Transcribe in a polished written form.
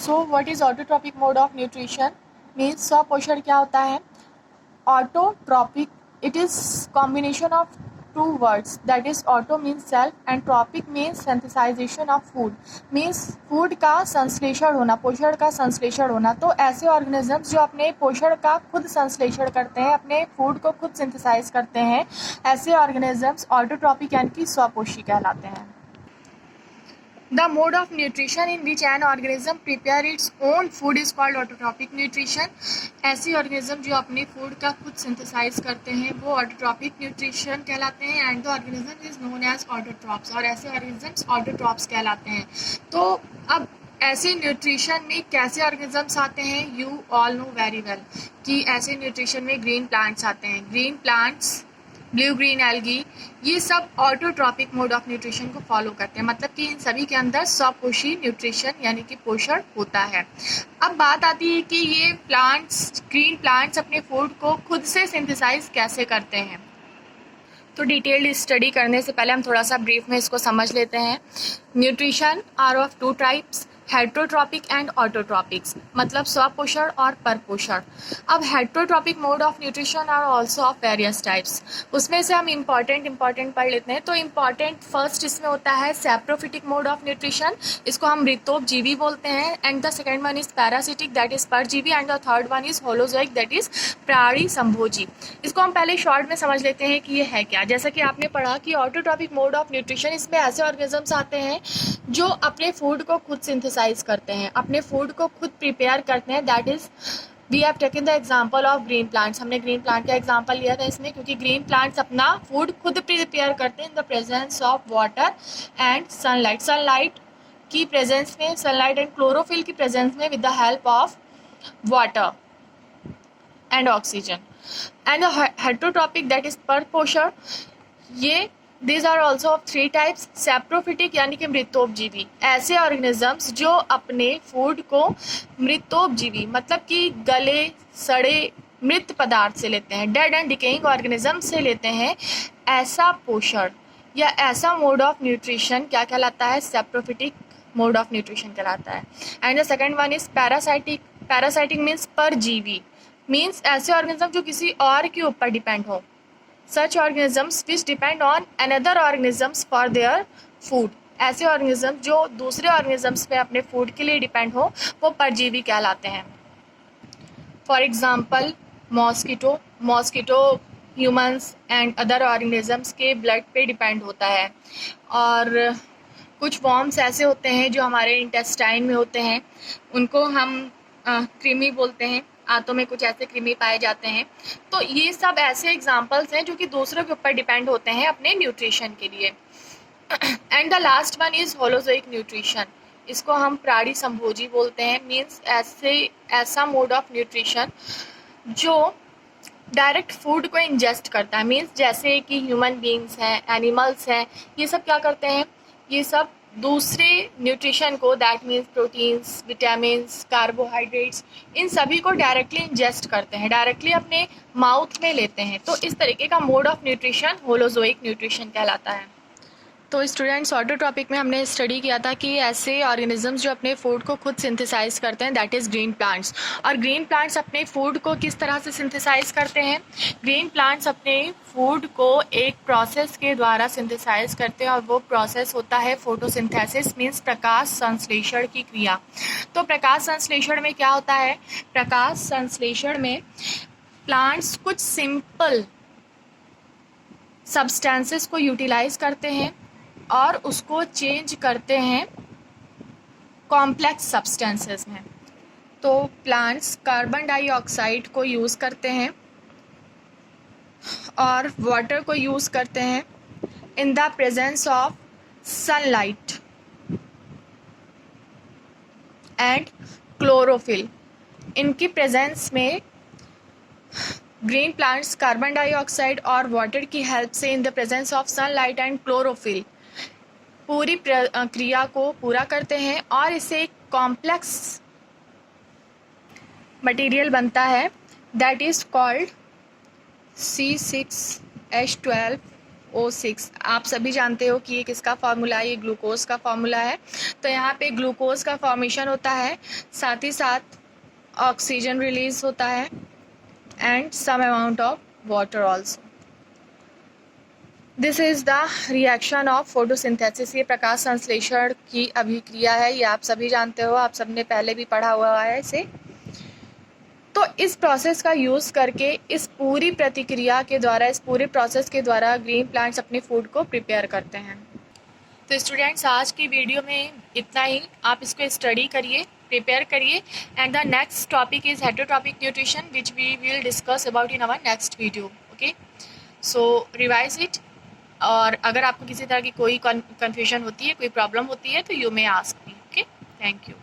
So what is autotrophic mode of nutrition means स्वपोषण क्या होता है. Autotropic, it is combination of two words, that is auto means self and tropic means synthesization of food, means food का संश्लेषण होना, पोषण का संश्लेषण होना. तो ऐसे ऑर्गेनिजम्स जो अपने पोषण का खुद संश्लेषण करते हैं, अपने फूड को खुद सिंथेसाइज करते हैं, ऐसे ऑर्गेनिजम्स ऑटोट्रॉपिक यानी कि स्वपोषी कहलाते हैं. The mode of nutrition in which an organism prepare its own food is called autotrophic nutrition. ऐसे ऑर्गेनिज्म जो अपने फूड का खुद सिंथेसाइज करते हैं वो ऑटोट्रॉपिक न्यूट्रिशन कहलाते हैं. And the organism is known as autotrophs, और ऐसे ऑर्गेनिजम्स ऑटोट्रॉप्स कहलाते हैं. तो अब ऐसे न्यूट्रिशन में कैसे ऑर्गेनिजम्स आते हैं, you all know very well कि ऐसे न्यूट्रिशन में ग्रीन प्लांट्स आते हैं. Green plants, blue green algae, ये सब ऑटोट्रॉपिक मोड ऑफ न्यूट्रिशन को फॉलो करते हैं. मतलब कि इन सभी के अंदर स्वपोषी न्यूट्रिशन यानी कि पोषण होता है. अब बात आती है कि ये प्लांट्स, ग्रीन प्लांट्स अपने फूड को खुद से सिंथेसाइज कैसे करते हैं. तो डिटेल्ड स्टडी करने से पहले हम थोड़ा सा ब्रीफ में इसको समझ लेते हैं. Nutrition are of two types, heterotrophic and autotrophics, मतलब स्वपोषण और परपोषण. अब heterotrophic mode of nutrition are also of various types. उसमें से हम इम्पॉर्टेंट पढ़ लेते हैं. तो इम्पॉर्टेंट फर्स्ट इसमें होता है सैप्रोफिटिक मोड ऑफ न्यूट्रिशन, इसको हम मृतोपजीवी बोलते हैं. And the second one is parasitic, that is परजीवी. And the third one is holozoic, that is प्राणी संभोजी. इसको हम पहले शॉर्ट में समझ लेते हैं कि ये है क्या. जैसा कि आपने पढ़ा कि ऑटोट्रॉपिक मोड ऑफ न्यूट्रिशन, इसमें ऐसे ऑर्गेनिजम्स आते हैं जो अपने फूड को खुद सिंथेसाइज करते हैं, अपने फूड को खुद प्रिपेयर करते हैं. That is we have taken the example of green plants. हमने ग्रीन प्लांट का एग्जांपल लिया था इसमें, क्योंकि ग्रीन प्लांट्स अपना फूड खुद प्रिपेयर करते हैं in the presence of water and sunlight. Sunlight की प्रेजेंस में, सनलाइट एंड क्लोरोफिल की प्रेजेंस में, with the help of water and oxygen. And heterotrophic that is परपोषण, ये These are also of three types. Saprophytic यानी कि मृतोपजीवी, ऐसे organisms जो अपने फूड को मृतोपजीवी मतलब कि गले सड़े मृत पदार्थ से लेते हैं, डेड एंड डिकेइंग ऑर्गेनिज्म से लेते हैं. ऐसा पोषण या ऐसा मोड ऑफ न्यूट्रिशन क्या कहलाता है, सैप्रोफिटिक मोड ऑफ न्यूट्रिशन कहलाता है. And the second one is parasitic. Parasitic means परजीवी, मीन्स ऐसे ऑर्गेनिज्म जो किसी और के ऊपर डिपेंड हो. Such organisms which depend on another organisms for their food. ऐसे ऑर्गेनिज्म जो दूसरे ऑर्गेनिजम्स पे अपने फूड के लिए डिपेंड हो वो परजीवी कहलाते हैं. For example mosquito. Mosquito humans and other organisms के ब्लड पे डिपेंड होता है. और कुछ वॉर्म्स ऐसे होते हैं जो हमारे इंटेस्टाइन में होते हैं, उनको हम कृमि बोलते हैं. आंतों में कुछ ऐसे कृमि पाए जाते हैं. तो ये सब ऐसे एग्जाम्पल्स हैं जो कि दूसरों के ऊपर डिपेंड होते हैं अपने न्यूट्रिशन के लिए. And the last one is holozoic nutrition, इसको हम प्राणी संभोजी बोलते हैं. मीन्स ऐसा मोड ऑफ न्यूट्रिशन जो डायरेक्ट फूड को इंजेस्ट करता है. मीन्स जैसे कि ह्यूमन बींग्स हैं, एनिमल्स हैं, ये सब क्या करते हैं, ये सब दूसरे न्यूट्रिशन को, that means proteins, vitamins, carbohydrates, इन सभी को डायरेक्टली इंजेस्ट करते हैं, डायरेक्टली अपने माउथ में लेते हैं. तो इस तरीके का mode of nutrition holozoic nutrition कहलाता है. तो स्टूडेंट्स, ऑटोट्रॉपिक में हमने स्टडी किया था कि ऐसे ऑर्गेनिजम्स जो अपने फूड को खुद सिंथेसाइज करते हैं, दैट इज़ ग्रीन प्लांट्स. और ग्रीन प्लांट्स अपने फूड को किस तरह से सिंथेसाइज करते हैं, ग्रीन प्लांट्स अपने फूड को एक प्रोसेस के द्वारा सिंथेसाइज करते हैं, और वो प्रोसेस होता है फोटोसिंथेसिस, मीन्स प्रकाश संश्लेषण की क्रिया. तो प्रकाश संश्लेषण में क्या होता है, प्रकाश संश्लेषण में प्लांट्स कुछ सिंपल सब्सटेंसेस को यूटिलाइज करते हैं और उसको चेंज करते हैं कॉम्प्लेक्स सब्सटेंसेस में. तो प्लांट्स कार्बन डाइऑक्साइड को यूज़ करते हैं और वाटर को यूज़ करते हैं in the presence of sunlight and chlorophyll. इनकी प्रेजेंस में ग्रीन प्लांट्स कार्बन डाइऑक्साइड और वाटर की हेल्प से, इन the presence of sunlight and chlorophyll, पूरी क्रिया को पूरा करते हैं और इससे एक कॉम्प्लेक्स मटेरियल बनता है, that is called C6H12 H2O6। आप सभी जानते हो कि ये किसका फार्मूला है, ये ग्लूकोज का फार्मूला है। तो यहाँ पे ग्लूकोज का फॉर्मेशन होता है, साथ ही साथ ऑक्सीजन रिलीज होता है and some amount of water also. This is the reaction of photosynthesis. ये प्रकाश संश्लेषण की अभिक्रिया है, ये आप सभी जानते हो, आप सबने पहले भी पढ़ा हुआ है इसे। तो इस प्रोसेस का यूज़ करके इस पूरी प्रतिक्रिया के द्वारा, इस पूरे प्रोसेस के द्वारा ग्रीन प्लांट्स अपने फूड को प्रिपेयर करते हैं। तो स्टूडेंट्स, आज की वीडियो में इतना ही। आप इसको स्टडी करिए, प्रिपेयर करिए, and the next topic is heterotrophic nutrition which we will discuss about in our next video. Okay, so revise it. और अगर आपको किसी तरह की कोई कन्फ्यूजन होती है, कोई प्रॉब्लम होती है, तो you may ask me. Okay, thank you.